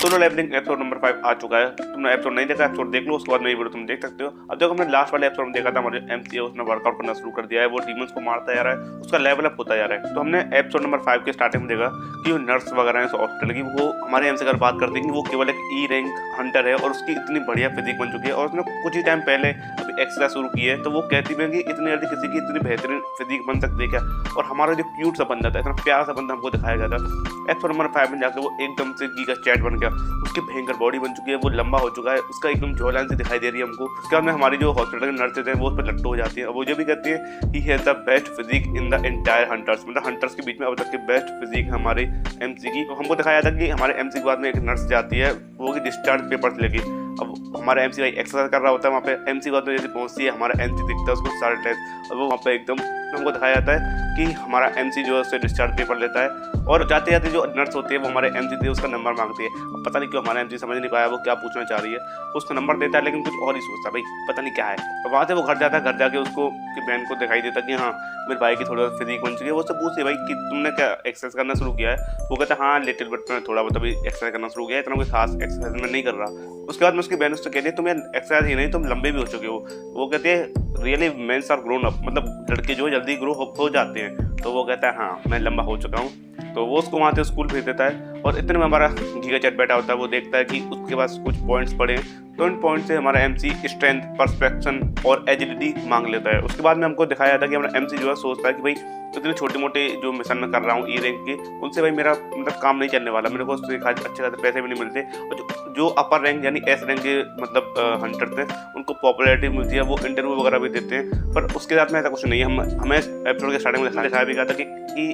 Solo levelling episode number 5 आ चुका है। तुमने एपिसोड नहीं देखा, एपिसोड देख लो, उसके बाद मेरी वीडियो तुम देख सकते हो। अब देखो, हमने लास्ट वाले एपिसोड में देखा था, हमारे एमसी है उसने वर्कआउट करना शुरू कर दिया है, वो डीमंस को मारता जा रहा है, उसका लेवल अप होता जा रहा है। तो हमने एपिसोड नंबर 5 के स्टार्टिंग में देखा कि वो नर्स वगैरह है हॉस्पिटल की, वो हमारे एमसी का बात करते हैं कि वो केवल एक ई रैंक हंटर है और उसकी इतनी बढ़िया फिजिक बन चुकी है और उसने कुछ ही टाइम पहले अभी एक्सरसाइज शुरू की है। तो वो कहती है कि इतनी जल्दी किसी की इतनी बेहतरीन फिजिक बन सकती है क्या। और हमारा जो क्यूट सा बंदा था, इतना प्यारा सा बंदा हमको दिखाया गया था। एपिसोड नंबर 5 में जाकर वो एकदम से गीगा चैट बन गया, उसकी भयंकर बॉडी बन चुकी है, वो लंबा हो चुका है, उसका एकदम जॉलाइन से दिखाई दे रही है हमको। उसके बाद में हमारी जो हॉस्पिटल के नर्सेज हैं वो उस पर लट्टू हो जाती है। वो जो भी कहती है ही has the best physique in the entire hunters, मतलब हंटर्स के बीच में अब तक की बेस्ट फिजिक हमारे एमसी की। तो हमको दिखाया था कि हमारे एमसी के बाद में एक नर्स जाती है, वो की डिस्चार्ज पेपर लेगी। अब हमारा एमसी भाई एक्सरसाइज कर रहा होता है वहाँ पे, एमसी के बाद में जैसे पहुंचती है, हमारा एमसी दिखता है उसको सारे टेस्ट, और वो वहाँ पे एकदम हमको दिखाया जाता है कि हमारा एमसी जो है उससे डिस्चार्ज पेपर लेता है और जाते जाते जो नर्स होती है वो हमारे एमसी से उसका नंबर मांगती है। अब पता नहीं क्यों हमारा एमसी समझ नहीं पाया वो क्या पूछना चाह रही है, उसका नंबर देता है लेकिन कुछ और ही सोचता है, भाई पता नहीं क्या है। और वहाँ से वो घर जाता है, घर जाके उसको की बहन को दिखाई देता कि हाँ मेरे भाई की थोड़ा फिजिक बन चुकी है। वो उससे पूछती है भाई कि तुमने क्या एक्सरसाइज करना शुरू किया है। वो कहता है हाँ लिटिल बट मैं थोड़ा बहुत अभी एक्सरसाइज करना शुरू किया है, इतना कोई खास एक्सरसाइज मैं नहीं कर रहा। उसके बाद में उसकी बहन उससे कहती है तुम एक्सरसाइज ही नहीं तुम लंबे भी हो चुके हो। वो कहते हैं really mens are grown up, मतलब लड़के जो जल्दी ग्रो हो जाते हैं। तो वो कहता है हाँ मैं लंबा हो चुका हूँ। तो वो उसको वहाँ से स्कूल भेज देता है और इतने में हमारा गीगा चैट बैठा होता है, वो देखता है कि उसके पास कुछ पॉइंट्स पड़े हैं। तो इन पॉइंट से हमारा एमसी स्ट्रेंथ, परस्पेक्शन और एजिलिटी मांग लेता है। उसके बाद में हमको दिखाया था कि हमारा एमसी जो है सोचता है कि भाई इतने छोटे मोटे जो मिशन मैं कर रहा हूँ ई रैंक के, उनसे भाई मेरा मतलब काम नहीं चलने वाला, मेरे को उससे अच्छे खासे पैसे भी नहीं मिलते। और जो अपर रैंक यानी एस रैंक के मतलब हंटर थे उनको पॉपुलैरिटी मिलती है, वो इंटरव्यू वगैरह भी देते हैं। पर उसके साथ में ऐसा कुछ नहीं है। हमें एपिसोड के स्टार्टिंग में दिखाया भी गया था कि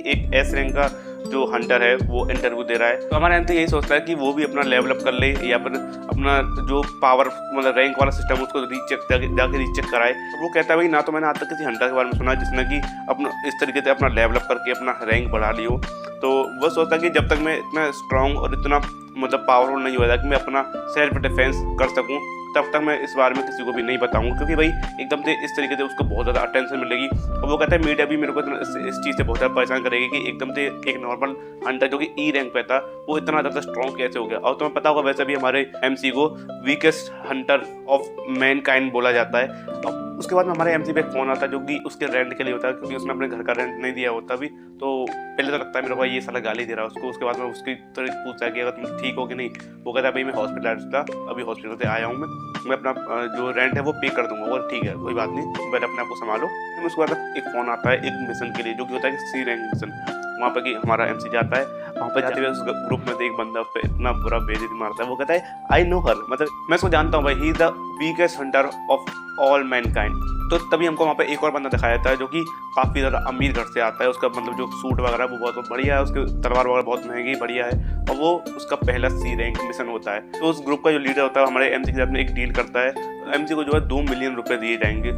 एक एस रैंक का जो हंटर है वो इंटरव्यू दे रहा है। तो हमारा एमसी यही सोचता है कि वो भी अपना लेवल अप कर ले या फिर अपना जो पावर मतलब रैंक वाला सिस्टम उसको रीचेक जाके रीचेक कराए। तो वो कहता है भाई ना तो मैंने आज तक किसी हंटर के बारे में सुना जिसने कि अपना इस तरीके से अपना लेवल अप करके अपना रैंक बढ़ा लियो। तो वो सोचता है कि जब तक मैं इतना स्ट्रांग और इतना मतलब पावरफुल नहीं हो जाता कि मैं अपना सेल्फ डिफेंस कर सकूं, तब तक मैं इस बारे में किसी को भी नहीं बताऊंगा, क्योंकि भाई एकदम से इस तरीके से उसको बहुत ज़्यादा अटेंशन मिलेगी। और वो कहता है मीडिया भी मेरे को इस चीज़ से बहुत ज़्यादा परेशान करेगी कि एकदम से एक नॉर्मल हंटर जो कि ई रैंक पे था वो इतना ज़्यादा स्ट्रॉन्ग कैसे हो गया। और तुम्हें पता होगा वैसे भी हमारे एमसी को वीकेस्ट हंटर ऑफ मैनकाइंड बोला जाता है। अब उसके बाद में हमारे एमसी पे एक फ़ोन आता है जो कि उसके रेंट के लिए होता है, क्योंकि उसने अपने घर का रेंट नहीं दिया होता अभी। तो पहले तो लगता है मेरे को ये साला गाली दे रहा है उसको। उसके बाद में उसकी तरह पूछता है कि अगर तुम ठीक हो कि नहीं। वो कहता है भाई मैं हॉस्पिटल था, अभी हॉस्पिटल से आया हूँ, मैं अपना जो रेंट है वो पे कर दूंगा। वो ठीक है कोई बात नहीं, पहले अपने आप को संभालो। फिर उसके बाद एक फ़ोन आता है एक मिशन के लिए जो कि होता है सी रैंक मिशन। वहाँ पर कि हमारा एमसी जाता है, वहाँ पर जाते हुए उस ग्रुप में एक बंदा उस पर इतना बुरा बेइज्जती मारता है। वो कहता है आई नो हर, मतलब मैं उसको जानता हूँ भाई, he is the weakest Hunter of all Mankind. तो तभी हमको वहाँ पे एक और बंदा दिखाया जाता है जो कि काफ़ी ज़्यादा अमीर घर से आता है। उसका मतलब जो सूट वगैरह वो बहुत बढ़िया है, उसकी तलवार वगैरह बहुत महंगी बढ़िया है, और वो उसका पहला सी रैंक मिशन होता है। तो उस ग्रुप का जो लीडर होता है हमारे एमसी के साथ में एक डील करता है। एमसी को जो है 2 मिलियन रुपए दिए जाएंगे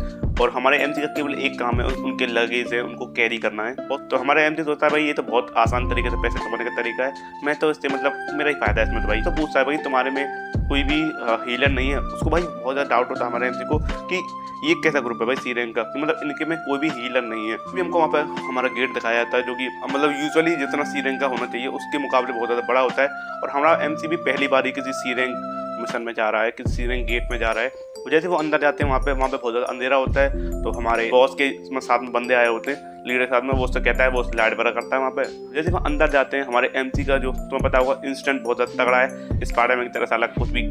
और हमारे एमसी का केवल एक काम है, उनके लगेज है उनको कैरी करना है। तो हमारा एमसी सोचता है भाई ये तो बहुत आसान तरीके से पैसे कमाने का तरीका है, मैं तो इससे मतलब मेरा ही फायदा है इसमें। तो भाई तो पूछता है भाई तुम्हारे में कोई भी हीलर नहीं है। उसको भाई बहुत ज़्यादा डाउट होता है हमारे एमसी को कि ये कैसा ग्रुप है भाई सी रैंक का, मतलब इनके में कोई भी हीलर नहीं है। अभी हमको वहाँ पर हमारा गेट दिखाया जाता है जो कि मतलब यूजुअली जितना सी रैंक का होना चाहिए उसके मुकाबले बहुत ज़्यादा बड़ा होता है। और हमारा एमसी भी पहली बार ही किसी सी रैंक मिशन में जा रहा है, किसी सी रैंक गेट में जा रहा है। जैसे वो अंदर जाते हैं वहाँ पे बहुत ज़्यादा अंधेरा होता है। तो हमारे बॉस के साथ में बंदे आए होते हैं, लीडर के साथ में, वो उससे कहता है, वो लाइट बरा करता है वहाँ पे। जैसे वो अंदर जाते हैं हमारे एमसी का जो तुम्हें पता होगा इंस्टेंट बहुत ज़्यादा तगड़ा है, स्पाइडरमैन की तरह साला कुछ भी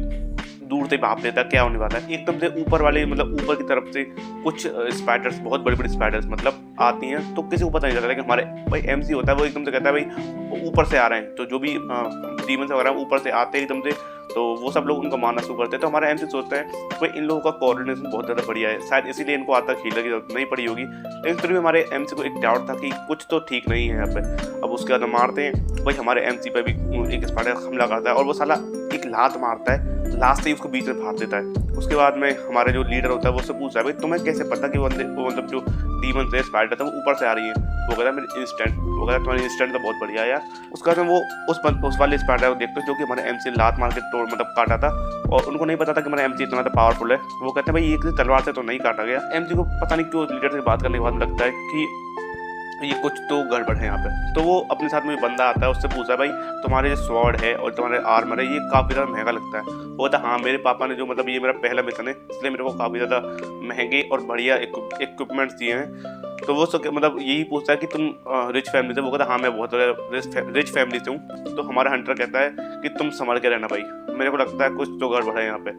दूर से भाप देता क्या होने वाला है। एकदम से ऊपर वाले मतलब ऊपर की तरफ से कुछ स्पाइडर्स, बहुत बड़ी बड़ी स्पाइडर्स मतलब आती हैं, तो किसी को पता नहीं चलता। लेकिन हमारे भाई एमसी होता है वो एकदम से कहता है भाई ऊपर से आ रहे हैं, तो जो भी डीमंस वगैरह ऊपर से आते हैं एकदम से, तो वो सब लोग उनको मारना शुरू करते हैं। तो हमारा एमसी सोचता है भाई इन लोगों का कोऑर्डिनेशन बहुत ज़्यादा बढ़िया है, शायद इसीलिए इनको आता हीलर की जरूरत नहीं पड़ी होगी। लेकिन फिर भी हमारे एमसी को एक डाउट था कि कुछ तो ठीक नहीं है यहाँ पे। अब उसके बाद मारते हैं भाई, हमारे एमसी पे भी एक स्पाइडर हमला करता है और वो साला एक लात मारता है, लास्ट से ही उसको बीच में फाड़ देता है। उसके बाद में हमारे जो लीडर होता है वो उससे पूछता है भाई तुम्हें कैसे पता कि वो मतलब जो डीमन से स्पाइडर था वो ऊपर से आ रही है। वो कहता है मेरी इंस्टेंट, वो कहता है तुम्हारी इंस्टेंट तो बहुत बढ़िया है यार। उसके बाद वो उस वाले स्पाइडर को देखते हैं जो कि हमारे एमसी लात मार के तोड़ मतलब काटा था, और उनको नहीं पता था कि हमारा एमसी इतना तो पावरफुल है। वो कहते हैं भाई ये किसी तलवार से तो नहीं काटा गया। एमसी को पता नहीं क्यों लीडर से बात करने के बाद लगता है कि ये कुछ तो गड़बड़ है यहाँ पे। तो वो अपने साथ में बंदा आता है, उससे पूछा भाई तुम्हारे जो स्वॉर्ड है और तुम्हारे आर्मर है ये काफ़ी ज़्यादा महंगा लगता है। वो कहता हाँ मेरे पापा ने जो मतलब ये मेरा पहला मिशन है इसलिए मेरे को काफ़ी ज़्यादा महंगे और बढ़िया इक्विपमेंट्स दिए हैं। तो वो मतलब यही पूछता है कि तुम रिच फैमिली से। वो कहता हाँ मैं बहुत रिच फैमिली से हूँ। तो हमारा हंटर कहता है कि तुम संभल के रहना भाई, मेरे को लगता है कुछ तो गड़बड़ है यहाँ पे।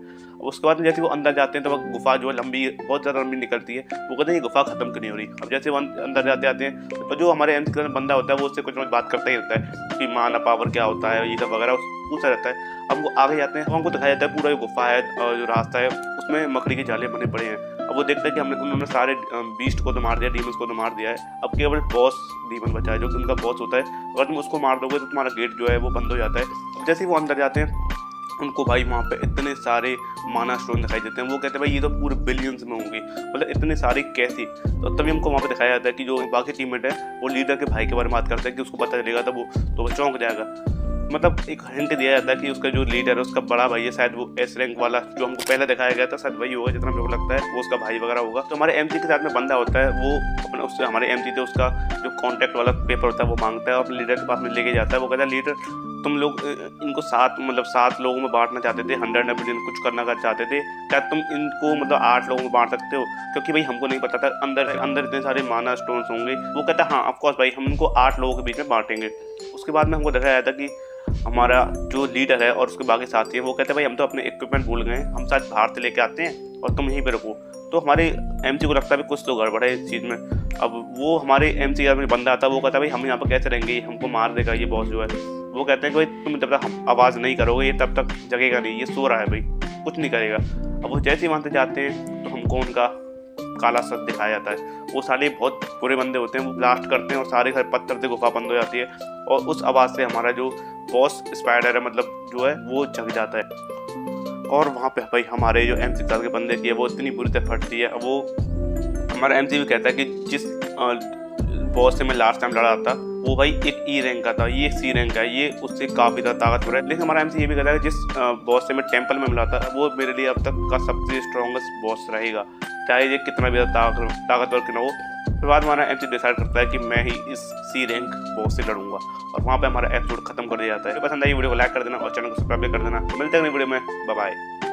उसके बाद जैसे वो अंदर जाते हैं तो वह गुफा जो है लंबी बहुत ज़्यादा लंबी निकलती है। वो कहते हैं ये गुफा खत्म क्यों नहीं हो रही। अब जैसे वो अंदर जाते आते हैं तो जो हमारे एमसी का बंदा होता है वो उससे कुछ ना कुछ बात करता ही रहता है कि माना पावर क्या होता है ये सब वगैरह पूछा रहता है। हमको आगे जाते हैं, हमको दिखाया जाता है पूरा गुफा है और जो रास्ता है उसमें मकड़ी के जाले बने पड़े हैं। अब वो देखता है कि उन्होंने सारे बीस्ट को तो मार दिया, डीमंस को तो मार दिया है, अब केवल बॉस डीमन बचा है जो कि उनका बॉस होता है। अगर तुम उसको मार दोगे तो तुम्हारा गेट जो है वो बंद हो जाता है। जैसे ही वो अंदर जाते हैं उनको भाई वहाँ पे इतने सारे माना स्टोन दिखाई देते हैं। वो कहते हैं भाई ये तो पूरे बिलियंस में होंगे, मतलब इतने सारे कैसे। तो तभी हमको वहाँ पे दिखाया जाता है कि जो बाकी टीममेट है वो लीडर के भाई के बारे में बात करते हैं कि उसको पता चलेगा तो वो चौंक जाएगा। मतलब एक हिंट दिया जाता है कि उसका जो लीडर है उसका बड़ा भाई है, शायद वो एस रैंक वाला जो हमको पहले दिखाया गया था शायद वही होगा, जितना मेरे को लगता है वो उसका भाई वगैरह होगा। तो हमारे एमसी के साथ में बंदा होता है, वो अपना उससे हमारे एमसी से उसका जो कॉन्टैक्ट वाला पेपर होता है वो मांगता है और लीडर के पास में लेके जाता है। वो कहता है लीडर तुम लोग इनको 7 लोगों में बांटना चाहते थे, 100 मिलियन कुछ करना चाहते थे, क्या तुम इनको मतलब 8 लोगों में बांट सकते हो? क्योंकि भाई हमको नहीं पता था अंदर इतने सारे माना स्टोन्स होंगे। वो कहता है हाँ ऑफकोर्स भाई हम इनको 8 लोगों के बीच में बांटेंगे। उसके बाद में हमको दिखाया जाता कि हमारा जो लीडर है और उसके बाकी साथी हैं वो कहते हैं भाई हम तो अपने इक्विपमेंट भूल गए, हम शायद बाहर से लेके आते हैं और तुम यहीं पे रुको। तो हमारे एमसी को लगता है कुछ तो गड़बड़ है इस चीज़ में। अब वो हमारे एमसी का बंदा आता है, वो कहता है भाई हम यहाँ पर कैसे रहेंगे, हमको मार देगा ये बॉस जो है। वो कहते हैं कि भाई तुम जब तक आवाज़ नहीं करोगे ये तब तक जगेगा नहीं, ये सो रहा है भाई कुछ नहीं करेगा। अब वो जैसे ही वहाँ से जाते हैं तो हमको उनका काला सच दिखाया जाता है। वो सारे बहुत बुरे बंदे होते हैं, वो ब्लास्ट करते हैं और सारे पत्थर से गुफा बंद हो जाती है और उस आवाज़ से हमारा जो बॉस स्पाइडर है मतलब जो है वो जग जाता है। और वहाँ पे भाई हमारे जो एमसी के बंदे की है वो इतनी बुरी तरह फटती है। वो हमारा एमसी भी कहता है कि जिस बॉस से मैं लास्ट टाइम लड़ा था वो भाई एक ई रैंक का था, ये सी रैंक का है, ये उससे काफ़ी ज़्यादा ताकतवर है। लेकिन हमारा एमसी ये भी कहता है कि जिस बॉस से मैं टेंपल में मिला था वो मेरे लिए अब तक का सबसे स्ट्रॉन्गेस्ट बॉस रहेगा, चाहे ये कितना भी ताकतवर क्यों ना हो। फिर बाद हमारा एमसी डिसाइड करता है कि मैं ही इस सी रैंक बॉस से लड़ूंगा और वहाँ पे हमारा एपिसोड खत्म कर दिया जाता है। पसंद आई वीडियो को लाइक कर देना और चैनल को सब्सक्राइब कर देना। मिलते हैं नई वीडियो में, बाय बाय।